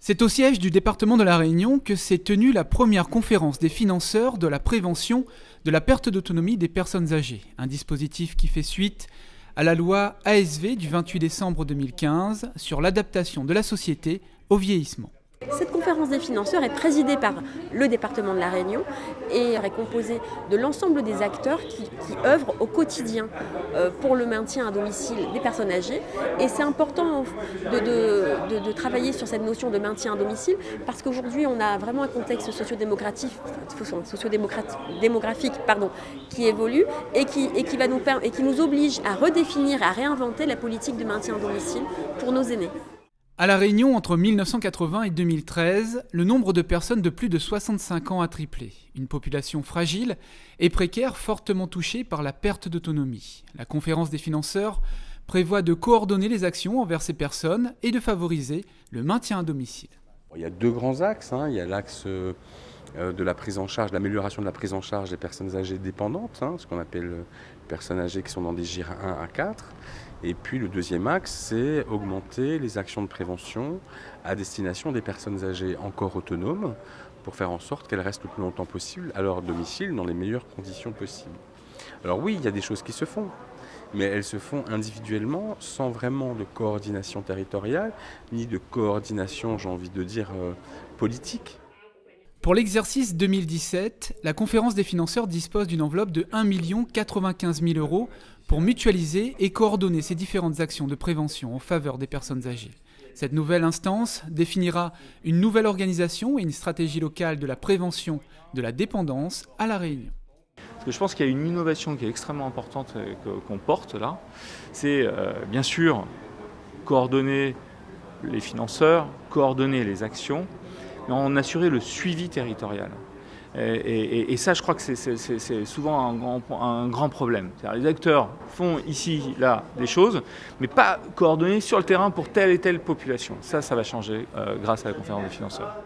C'est au siège du département de La Réunion que s'est tenue la première conférence des financeurs de la prévention de la perte d'autonomie des personnes âgées, un dispositif qui fait suite à la loi ASV du 28 décembre 2015 sur l'adaptation de la société au vieillissement. Cette conférence des financeurs est présidée par le département de La Réunion et est composée de l'ensemble des acteurs qui œuvrent au quotidien pour le maintien à domicile des personnes âgées. Et c'est important de travailler sur cette notion de maintien à domicile parce qu'aujourd'hui on a vraiment un contexte sociodémographique qui évolue et qui nous oblige à redéfinir, à réinventer la politique de maintien à domicile pour nos aînés. À La Réunion, entre 1980 et 2013, le nombre de personnes de plus de 65 ans a triplé. Une population fragile et précaire fortement touchée par la perte d'autonomie. La conférence des financeurs prévoit de coordonner les actions envers ces personnes et de favoriser le maintien à domicile. Il y a deux grands axes. Il y a l'axe de la prise en charge, l'amélioration de la prise en charge des personnes âgées dépendantes, ce qu'on appelle personnes âgées qui sont dans des GIR 1 à 4. Et puis le deuxième axe, c'est augmenter les actions de prévention à destination des personnes âgées encore autonomes pour faire en sorte qu'elles restent le plus longtemps possible à leur domicile dans les meilleures conditions possibles. Alors oui, il y a des choses qui se font, mais elles se font individuellement sans vraiment de coordination territoriale, ni de coordination, j'ai envie de dire, politique. Pour l'exercice 2017, la conférence des financeurs dispose d'une enveloppe de 1 95 000 € pour mutualiser et coordonner ces différentes actions de prévention en faveur des personnes âgées. Cette nouvelle instance définira une nouvelle organisation et une stratégie locale de la prévention de la dépendance à La Réunion. Parce que je pense qu'il y a une innovation qui est extrêmement importante qu'on porte là. C'est bien sûr coordonner les financeurs, coordonner les actions, mais en assurer le suivi territorial. Et ça, je crois que c'est souvent un grand problème. C'est-à-dire, les acteurs font ici, là, des choses, mais pas coordonnés sur le terrain pour telle et telle population. Ça va changer grâce à la conférence des financeurs.